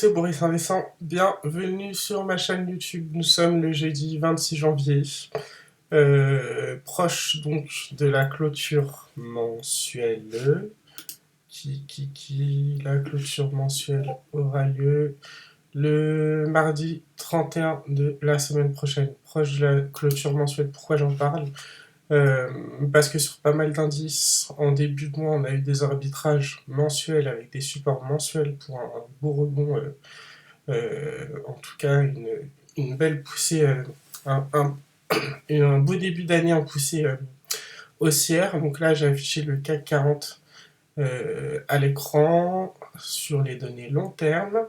C'est Boris Vincent, bienvenue sur ma chaîne YouTube. Nous sommes le jeudi 26 janvier, proche donc de la clôture mensuelle. La clôture mensuelle aura lieu le mardi 31 de la semaine prochaine. Proche de la clôture mensuelle, pourquoi j'en parle? Euh, Parce que sur pas mal d'indices, en début de mois, on a eu des arbitrages mensuels avec des supports mensuels pour un beau rebond, en tout cas une belle poussée, un, un- un beau début d'année en poussée haussière. Donc là, j'ai affiché le CAC 40 à l'écran sur les données long terme.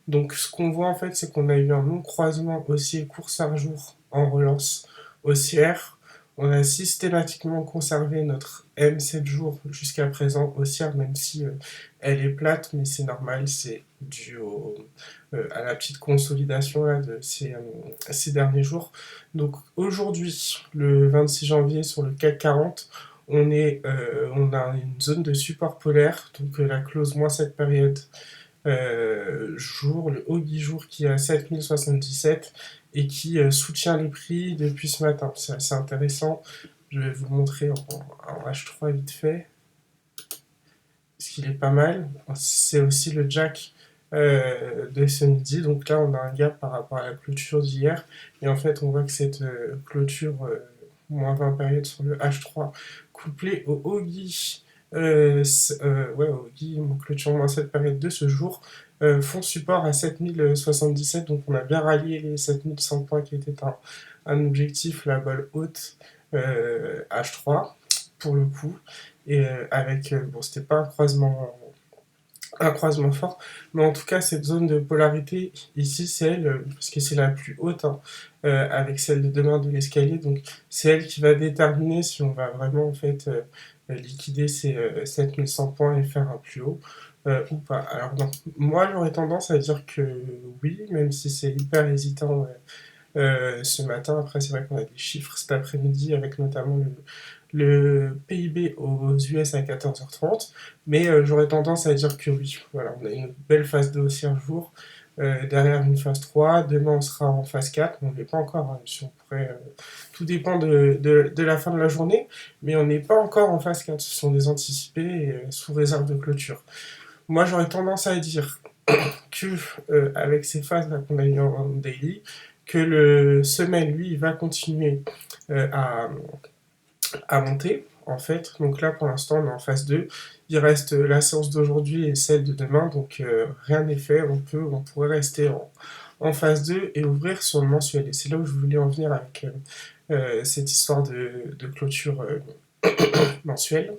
Donc ce qu'on voit en fait, c'est qu'on a eu un long croisement haussier course à jour en relance haussière. On a systématiquement conservé notre M7 jours jusqu'à présent haussière, même si elle est plate, mais c'est normal, c'est dû à la petite consolidation là, de ces derniers jours. Donc aujourd'hui, le 26 janvier, sur le CAC 40, on a une zone de support polaire, donc la clause moins cette période jour, le Ogi jour qui est à 7077 et qui soutient les prix depuis ce matin. C'est assez intéressant. Je vais vous le montrer en H3 vite fait, parce qu'il est pas mal. C'est aussi le Jack de ce midi. Donc là, on a un gap par rapport à la clôture d'hier. Et en fait, on voit que cette clôture moins 20 périodes sur le H3, couplée au Ogi, ouais, Ogi, clôture moins 7 périodes de ce jour, font support à 7077. Donc on a bien rallié les 7100 points qui étaient un objectif, la balle haute H3 pour le coup. Et avec, bon, c'était pas un croisement fort, mais en tout cas, cette zone de polarité ici, c'est elle, parce que c'est la plus haute, hein, avec celle de demain de l'escalier, donc c'est elle qui va déterminer si on va vraiment en fait liquider ces 7100 points et faire un plus haut ou pas. Alors non, moi j'aurais tendance à dire que oui, même si c'est hyper hésitant ce matin. Après, c'est vrai qu'on a des chiffres cet après-midi avec notamment le PIB aux US à 14h30, mais j'aurais tendance à dire que oui. Voilà, on a une belle phase de haussière jour, derrière une phase 3. Demain, on sera en phase 4. On n'est pas encore, hein, si on pourrait, tout dépend de la fin de la journée, mais on n'est pas encore en phase 4. Ce sont des anticipés sous réserve de clôture. Moi, j'aurais tendance à dire que avec ces phases là qu'on a eues en daily, que le semaine lui va continuer à monter en fait. Donc là pour l'instant on est en phase 2. Il reste la séance d'aujourd'hui et celle de demain, donc rien n'est fait. On pourrait rester en phase 2 et ouvrir sur le mensuel. Et c'est là où je voulais en venir avec cette histoire de clôture mensuelle.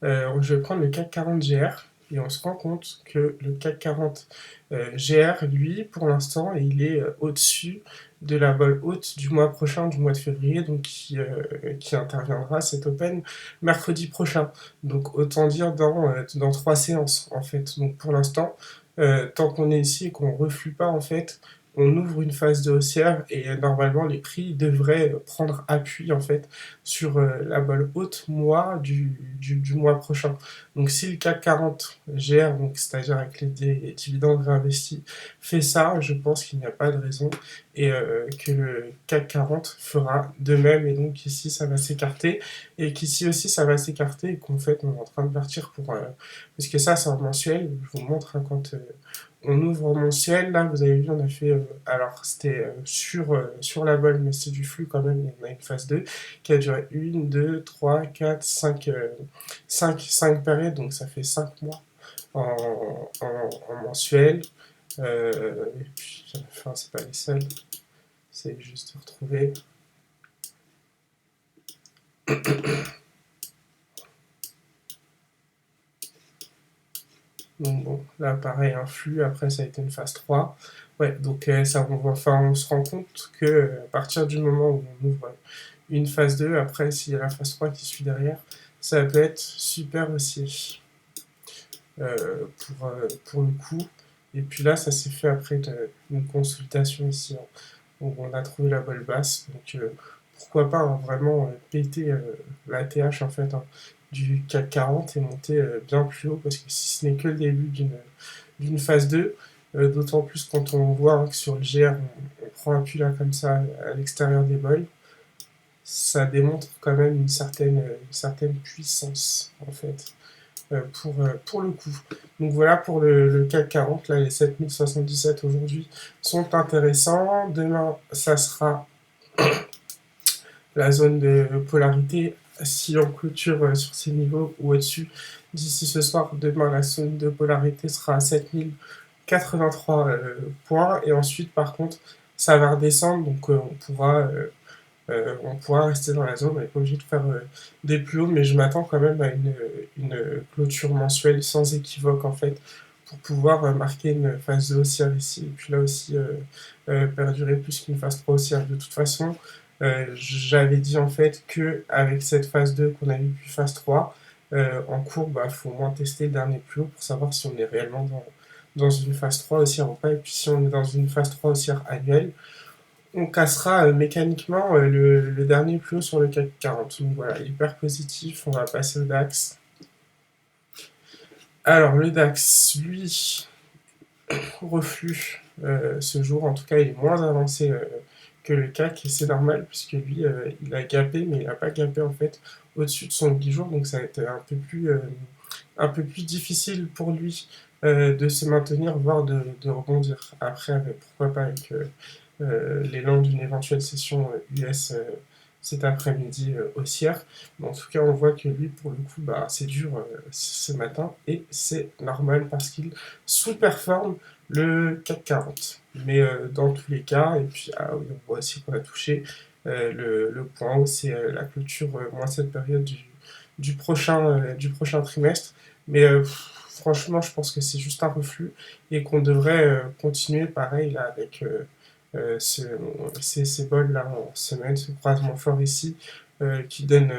Je vais prendre le CAC 40 GR et on se rend compte que le CAC 40 GR, lui, pour l'instant, il est au-dessus de la balle haute du mois prochain, du mois de février, donc qui interviendra cet Open mercredi prochain. Donc autant dire dans 3 séances, en fait. Donc pour l'instant, tant qu'on est ici et qu'on ne reflue pas, en fait, on ouvre une phase de haussière et normalement les prix devraient prendre appui en fait sur la balle haute mois du mois prochain. Donc si le CAC 40 gère, donc c'est-à-dire avec les dividendes réinvestis, fait ça, je pense qu'il n'y a pas de raison et que le CAC 40 fera de même et donc ici ça va s'écarter et qu'ici aussi ça va s'écarter et qu'en fait on est en train de partir pour parce que ça c'est en mensuel, je vous montre hein, quand on ouvre mon ciel, là, vous avez vu, on a fait, alors c'était sur la balle, mais c'est du flux quand même, on a une phase 2 qui a duré 1, 2, 3, 4, 5 périodes, donc ça fait 5 mois en mensuel. Et puis, enfin, c'est pas les seuls, c'est juste retrouver. Donc bon, là pareil, un flux, après ça a été une phase 3. Ouais, donc ça, on se rend compte que à partir du moment où on ouvre une phase 2, après s'il y a la phase 3 qui suit derrière, ça peut être super aussi pour le coup. Et puis là, ça s'est fait après une consultation ici, hein, où on a trouvé la balle basse. Donc pourquoi pas hein, vraiment péter la TH en fait hein, du CAC 40 et monter bien plus haut, parce que si ce n'est que le début d'une phase 2, d'autant plus quand on voit hein, que sur le GR, on prend appui là comme ça à l'extérieur des bols, ça démontre quand même une certaine puissance en fait. Pour le coup. Donc voilà pour le CAC 40, là les 7077 aujourd'hui sont intéressants. Demain, ça sera la zone de polarité. Si on clôture sur ces niveaux ou au-dessus, d'ici ce soir, demain, la zone de polarité sera à 7083 points. Et ensuite, par contre, ça va redescendre, donc on pourra rester dans la zone, on n'est pas obligé de faire des plus hauts, mais je m'attends quand même à une clôture mensuelle sans équivoque en fait, pour pouvoir marquer une phase 2 haussière ici, et puis là aussi perdurer plus qu'une phase 3 haussière. De toute façon, j'avais dit en fait que avec cette phase 2 qu'on a eu puis phase 3, en cours, bah, faut au moins tester le dernier plus haut pour savoir si on est réellement dans une phase 3 haussière ou pas, et puis si on est dans une phase 3 haussière annuelle, on cassera mécaniquement le dernier plus haut sur le CAC 40. Donc voilà, hyper positif. On va passer au DAX. Alors le DAX, lui, reflux ce jour. En tout cas, il est moins avancé que le CAC et c'est normal puisque lui, il a gapé, mais il n'a pas gapé en fait au-dessus de son 10 jours. Donc ça a été un peu plus difficile pour lui de se maintenir, voire de rebondir. Après, pourquoi pas avec l'élan d'une éventuelle session US cet après-midi haussière. Mais en tout cas, on voit que lui, pour le coup, bah, c'est dur ce matin et c'est normal parce qu'il sous-performe le CAC 40. Mais dans tous les cas, et puis ah oui, on voit aussi qu'on a touché le point haut, c'est la clôture moins cette période du prochain trimestre. Mais franchement, je pense que c'est juste un reflux et qu'on devrait continuer pareil là avec ces bols là en semaine, ce croisement fort ici qui donne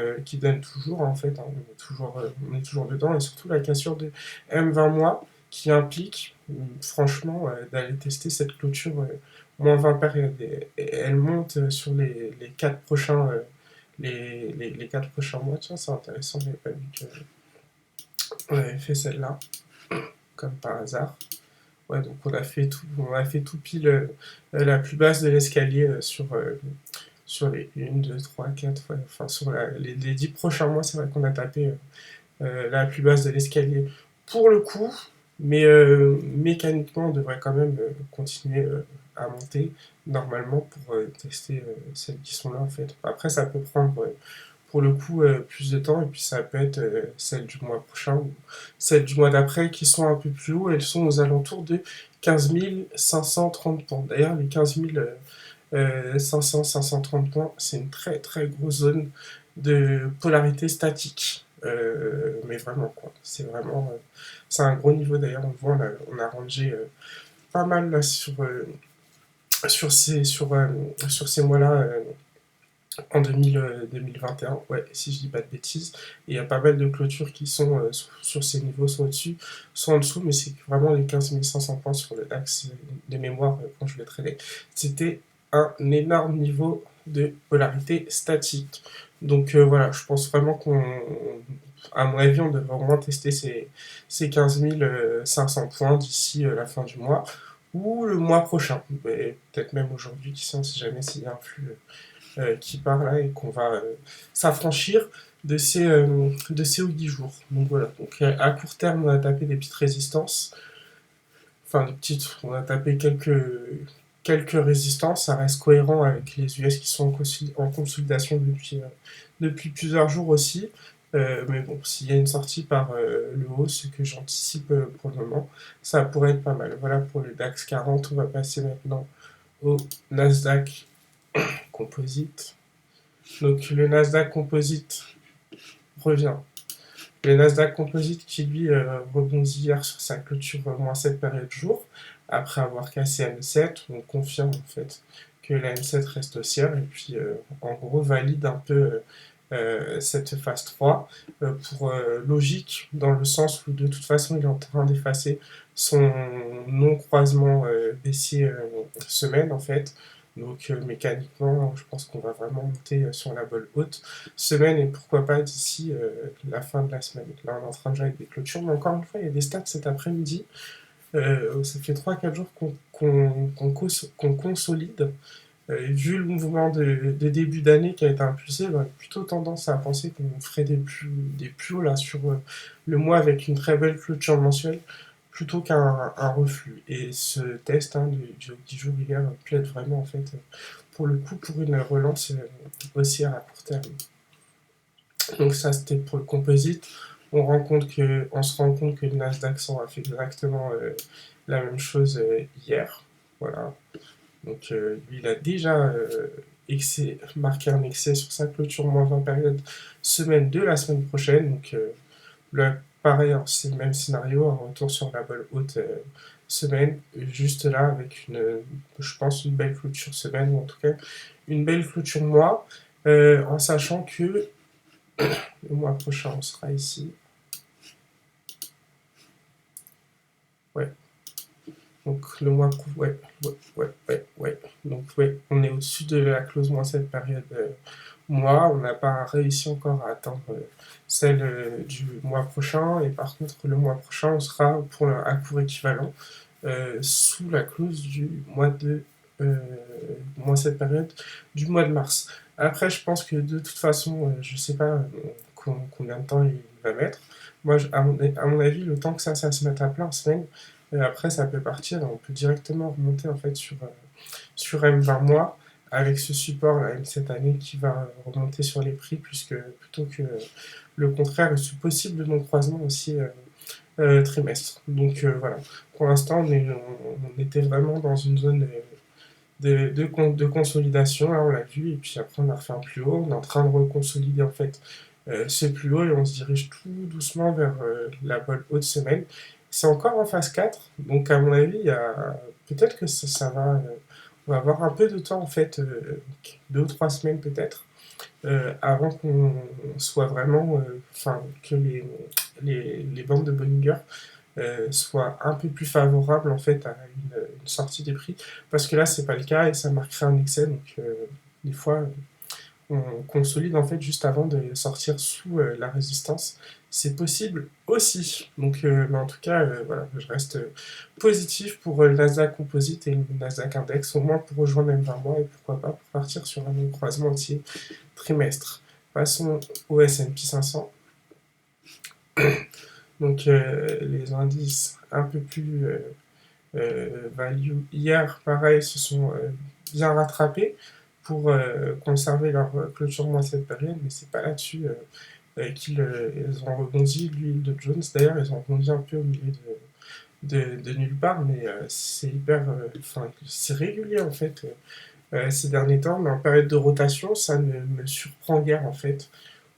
toujours en fait, hein, on est toujours dedans et surtout la cassure de M20 mois qui implique franchement d'aller tester cette clôture moins 20 périodes et elle monte sur les 4 prochains les 4 prochains mois. Tiens, c'est intéressant, j'avais pas vu qu'on avait fait celle-là comme par hasard. Ouais, donc on a fait tout pile la plus basse de l'escalier sur les 1, 2, 3, 4, ouais, enfin sur les 10 prochains mois, c'est vrai qu'on a tapé la plus basse de l'escalier pour le coup, mais mécaniquement, on devrait quand même continuer à monter normalement pour tester celles qui sont là en fait. Après, ça peut prendre pour le coup plus de temps et puis ça peut être celles du mois prochain ou celles du mois d'après qui sont un peu plus haut. Elles sont aux alentours de 15 530 points. D'ailleurs, les 15 500, 530 points, c'est une très très grosse zone de polarité statique. Mais vraiment, quoi. C'est vraiment. C'est un gros niveau d'ailleurs. On voit, on a rangé pas mal là, sur ces mois-là en 2021. Ouais, si je dis pas de bêtises. Et il y a pas mal de clôtures qui sont sur ces niveaux, soit au-dessus, soit en dessous. Mais c'est vraiment les 15 500 points sur le DAX de mémoire quand je l'ai traité. C'était un énorme niveau de polarité statique. Donc voilà, je pense vraiment à mon avis, on devrait au moins tester ces 15 500 points d'ici la fin du mois ou le mois prochain. Peut-être même aujourd'hui, qui sait, on sait jamais s'il y a un flux qui part là et qu'on va s'affranchir de ces 10 jours. Donc voilà, donc, à court terme, on a tapé des petites résistances. Enfin, on a tapé quelques résistances, ça reste cohérent avec les US qui sont en consolidation depuis plusieurs jours aussi. Mais bon, s'il y a une sortie par le haut, ce que j'anticipe pour le moment, ça pourrait être pas mal. Voilà pour le DAX 40, on va passer maintenant au Nasdaq Composite. Donc le Nasdaq Composite revient. Le Nasdaq Composite qui lui rebondit hier sur sa clôture moins 7 période jour, après avoir cassé M7, on confirme en fait que la M7 reste haussière et puis en gros valide un peu cette phase 3 pour logique dans le sens où de toute façon il est en train d'effacer son non-croisement baissier semaine en fait. Donc mécaniquement, je pense qu'on va vraiment monter sur la bolle haute semaine et pourquoi pas d'ici la fin de la semaine. Là, on est en train de jouer avec des clôtures, mais encore une fois, il y a des stats cet après-midi. Ça fait 3-4 jours qu'on consolide. Vu le mouvement de début d'année qui a été impulsé, bah, plutôt tendance à penser qu'on ferait des plus hauts là sur le mois avec une très belle clôture mensuelle plutôt qu'un un reflux. Et ce test du 10 jours hier plaide vraiment en fait pour le coup pour une relance haussière à court terme. Donc ça c'était pour le composite. On se rend compte que le Nasdaq 100 a fait exactement la même chose hier. Voilà. Donc lui, il a déjà marqué un excès sur sa clôture moins 20 période semaine de la semaine prochaine. Donc là, pareil, hein, c'est le même scénario, un retour sur la balle haute semaine, juste là avec je pense, une belle clôture semaine, ou en tout cas une belle clôture mois, en sachant que le mois prochain, on sera ici. Ouais, donc le mois ouais. Donc ouais, on est au-dessus de la clause moins cette période mois. On n'a pas réussi encore à atteindre celle du mois prochain. Et par contre, le mois prochain, on sera pour un cours équivalent sous la clause du mois de moins cette période du mois de mars. Après, je pense que de toute façon, je sais pas combien de temps il va mettre. Moi, à mon avis, le temps que ça se mette à plat en semaine, après, ça peut partir, on peut directement remonter en fait sur M20 mois avec ce support là, cette année qui va remonter sur les prix puisque plutôt que le contraire, et ce possible non-croisement aussi trimestre. Donc voilà, pour l'instant, on était vraiment dans une zone de consolidation, là on l'a vu, et puis après on a refait un plus haut, on est en train de reconsolider en fait ce plus haut et on se dirige tout doucement vers la bonne haute semaine. C'est encore en phase 4, donc à mon avis, il y a peut-être que ça va, on va avoir un peu de temps en fait, 2 ou 3 semaines peut-être, avant qu'on soit vraiment, enfin que les bandes de Bollinger soit un peu plus favorable en fait à une sortie des prix, parce que là c'est pas le cas et ça marquerait un excès. Donc des fois on consolide en fait juste avant de sortir sous la résistance, c'est possible aussi. Donc mais en tout cas voilà, je reste positif pour le Nasdaq Composite et le Nasdaq Index, au moins pour rejoindre M20 mois et pourquoi pas pour partir sur un croisement entier trimestre. Passons au S&P 500. Donc les indices un peu plus value hier, pareil, se sont bien rattrapés pour conserver leur clôture moins cette période, mais c'est pas là-dessus qu'ils ont rebondi. L'huile de Jones, d'ailleurs, ils ont rebondi un peu au milieu de nulle part, mais c'est hyper, enfin, c'est régulier en fait ces derniers temps, mais en période de rotation, ça ne me surprend guère en fait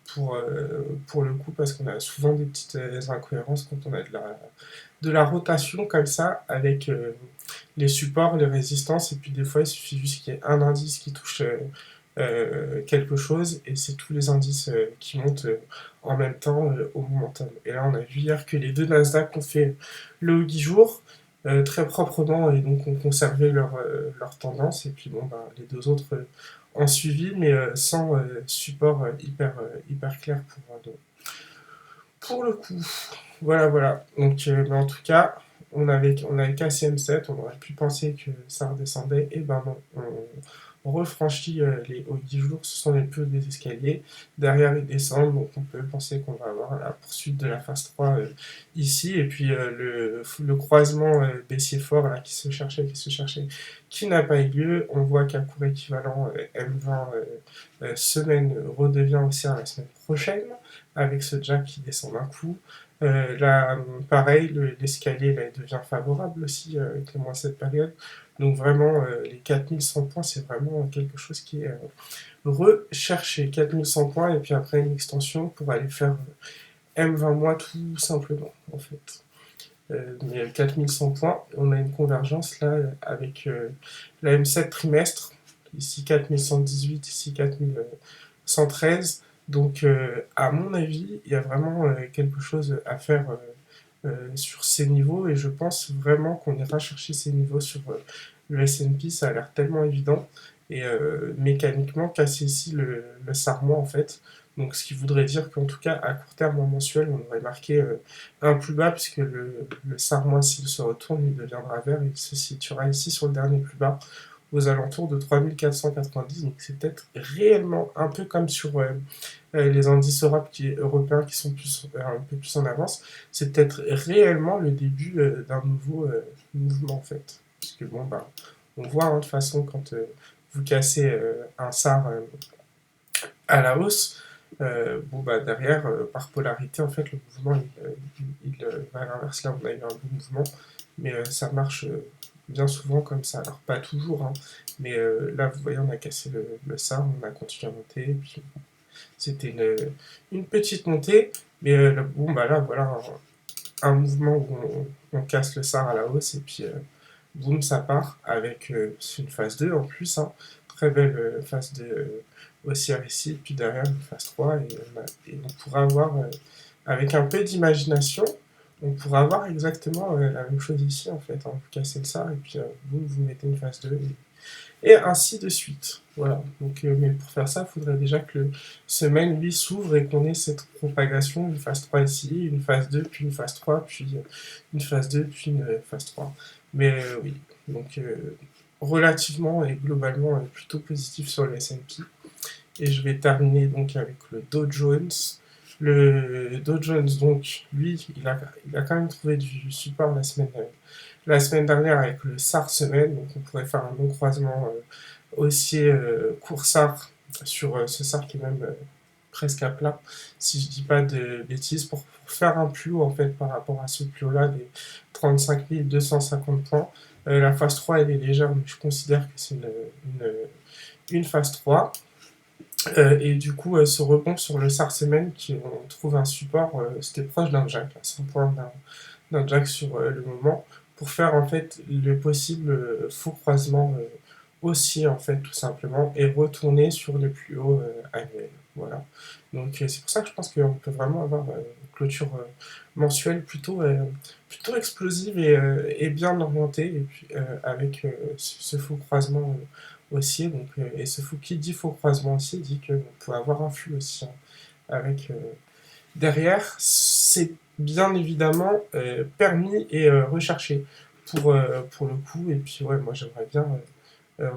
pour le coup, parce qu'on a souvent des petites incohérences quand on a de la rotation comme ça, avec les supports, les résistances, et puis des fois il suffit juste qu'il y ait un indice qui touche quelque chose, et c'est tous les indices qui montent en même temps au momentum. Et là on a vu hier que les deux Nasdaq ont fait le haut 10 jours, très proprement, et donc ont conservé leur tendance, et puis bon, bah, les deux autres ont suivi, mais sans support hyper clair pour le coup. Voilà, voilà. Donc, mais en tout cas, on avait cassé M7, on aurait pu penser que ça redescendait, et ben non, on refranchit les hauts 10 jours, ce sont les plus des escaliers. Derrière, ils descendent, donc on peut penser qu'on va avoir la poursuite de la phase 3 ici, et puis le croisement baissier fort là, qui n'a pas eu lieu. On voit qu'à court équivalent, M20 semaine redevient haussière la semaine prochaine, avec ce jack qui descend d'un coup. Là, pareil, l'escalier là, devient favorable aussi avec les moins cette période. Donc vraiment, les 4100 points, c'est vraiment quelque chose qui est recherché. 4100 points et puis après une extension pour aller faire M20 mois tout simplement, en fait. Mais 4100 points, on a une convergence là avec la M7 trimestre, ici 4118, ici 4113. Donc, à mon avis, il y a vraiment quelque chose à faire sur ces niveaux et je pense vraiment qu'on ira chercher ces niveaux sur le S&P, ça a l'air tellement évident et mécaniquement casser ici le sarment en fait. Donc ce qui voudrait dire qu'en tout cas à court terme en mensuel on aurait marqué un plus bas puisque le SAR- s'il se retourne il deviendra vert et il se situera ici sur le dernier plus bas aux alentours de 3490. Donc c'est peut-être réellement un peu comme sur les indices européens qui sont un peu plus en avance, c'est peut-être réellement le début d'un nouveau mouvement en fait. Parce que bon, bah, on voit de toute façon quand vous cassez un SAR à la hausse, bon, bah, derrière, par polarité, en fait, le mouvement va à l'inverse. Là, on a eu un bon mouvement, mais ça marche bien souvent comme ça. Alors, pas toujours, hein, mais là, vous voyez, on a cassé le SAR, on a continué à monter, et puis c'était une petite montée, mais bon, bah là, voilà un mouvement où on casse le SAR à la hausse, et puis boum, ça part avec une phase 2 en plus, hein, très belle phase 2 haussière ici, puis derrière une phase 3, et on pourra avoir, avec un peu d'imagination, on pourra avoir exactement la même chose ici en fait, hein. Vous cassez le SAR, et puis boum, vous mettez une phase 2, et ainsi de suite. Voilà. Donc, mais pour faire ça, il faudrait déjà que le semaine, lui, s'ouvre et qu'on ait cette propagation, une phase 3 ici, une phase 2, puis une phase 3, puis une phase 2, puis une phase 3. Mais oui, donc relativement et globalement plutôt positif sur le S&P. Et je vais terminer donc avec le Dow Jones. Le Dow Jones, donc, lui, il a quand même trouvé du support la semaine dernière avec le SAR semaine, donc on pourrait faire un long croisement haussier court SAR sur ce SAR qui est même presque à plat, si je dis pas de bêtises, pour faire un plus haut en fait par rapport à ce plus haut là des 35 250 points. La phase 3 elle est légère, mais je considère que c'est une phase 3. Et du coup, ce rebond sur le SAR semaine, qui on trouve un support, c'était proche d'un jack, à 100 points d'un jack sur le moment, pour faire en fait le possible faux croisement haussier en fait tout simplement, et retourner sur le plus haut annuel. Voilà. Donc c'est pour ça que je pense qu'on peut vraiment avoir une clôture mensuelle plutôt explosive et bien orientée, et puis avec ce faux croisement haussier. Donc, et ce faux qui dit faux croisement aussi dit qu'on peut avoir un flux aussi, hein, avec derrière, c'est bien évidemment permis et recherché pour le coup. Et puis ouais, moi j'aimerais bien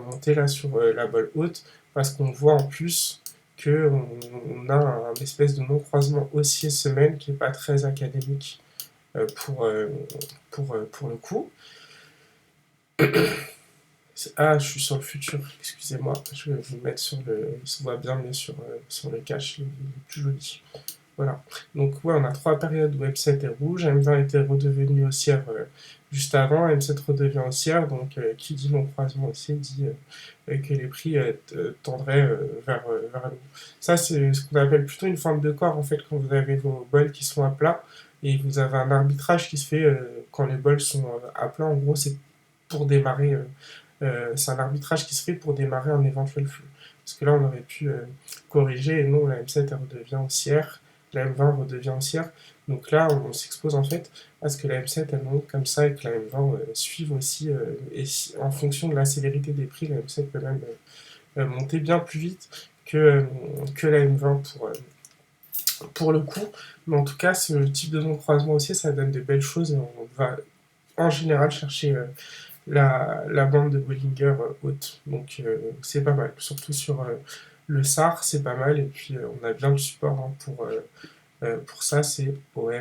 monter là sur la balle haute parce qu'on voit en plus que on a un espèce de non-croisement haussier semaine qui est pas très académique euh, pour, euh, pour le coup. Ah, je suis sur le futur, excusez-moi, je vais vous mettre sur le. Il se voit bien mieux sur le cache, le plus joli. Voilà. Donc, ouais, on a trois périodes où M7 est rouge, M20 était redevenu haussière juste avant, M7 redevient haussière, donc qui dit non-croisement haussier dit que les prix tendraient vers le haut. Ça, c'est ce qu'on appelle plutôt une forme de corps, en fait, quand vous avez vos bols qui sont à plat, et vous avez un arbitrage qui se fait quand les bols sont à plat. En gros, c'est pour démarrer, c'est un arbitrage qui se fait pour démarrer un éventuel flux. Parce que là, on aurait pu corriger, et non, la M7 elle redevient haussière, la M20 redevient haussière. Donc là, on s'expose en fait à ce que la M7 elle monte comme ça et que la M20 suive aussi. Et en fonction de la célérité des prix, la M7 peut même monter bien plus vite que la M20 pour le coup. Mais en tout cas, ce type de non-croisement aussi, ça donne de belles choses et on va en général chercher la bande de Bollinger haute. Donc c'est pas mal. Surtout sur le SAR, c'est pas mal. Et puis on a bien le support hein, pour ça, c'est OM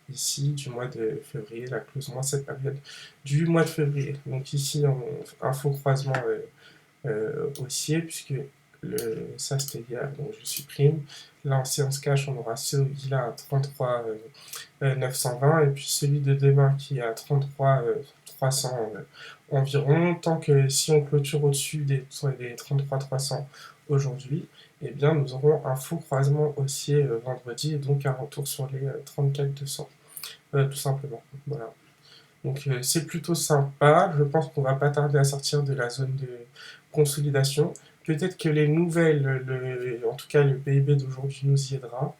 ici du mois de février, la close moins cette période du mois de février. Donc ici, un faux croisement haussier, puisque ça c'était hier, donc je supprime. Là en séance cash, on aura celui-là à 33 920, et puis celui de demain qui est à 33 300 environ. Tant que si on clôture au-dessus des 33 300 aujourd'hui, eh bien nous aurons un faux croisement haussier vendredi, et donc un retour sur les 34 200, tout simplement. Voilà. Donc c'est plutôt sympa. Je pense qu'on va pas tarder à sortir de la zone de consolidation. Peut-être que les nouvelles, en tout cas le PIB d'aujourd'hui nous y aidera.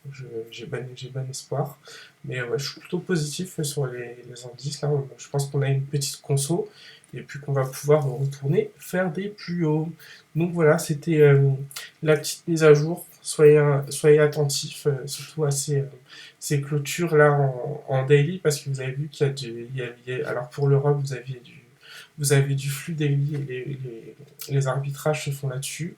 J'ai bon espoir. Mais ouais, je suis plutôt positif sur les indices. Là, je pense qu'on a une petite conso et puis qu'on va pouvoir retourner faire des plus hauts. Donc voilà, c'était la petite mise à jour. Soyez attentifs, surtout à ces clôtures là en daily, parce que vous avez vu qu'il y a alors pour l'Europe, vous avez du flux daily et les arbitrages se font là-dessus.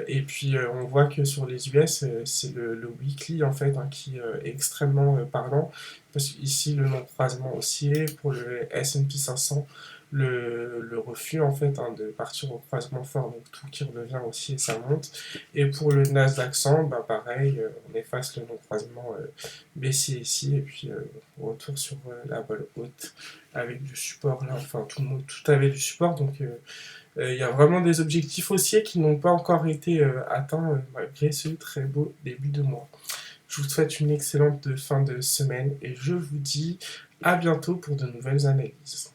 Et puis on voit que sur les US, c'est le weekly en fait hein, qui est extrêmement parlant, parce qu'ici le non-croisement haussier pour le S&P 500, le refus en fait hein, de partir au croisement fort, donc tout qui redevient haussier, ça monte. Et pour le Nasdaq 100, bah pareil, on efface le non-croisement baissier ici, et puis retour sur la voie haute avec du support là, enfin tout avait du support, donc il y a vraiment des objectifs haussiers qui n'ont pas encore été atteints malgré ce très beau début de mois. Je vous souhaite une excellente fin de semaine et je vous dis à bientôt pour de nouvelles analyses.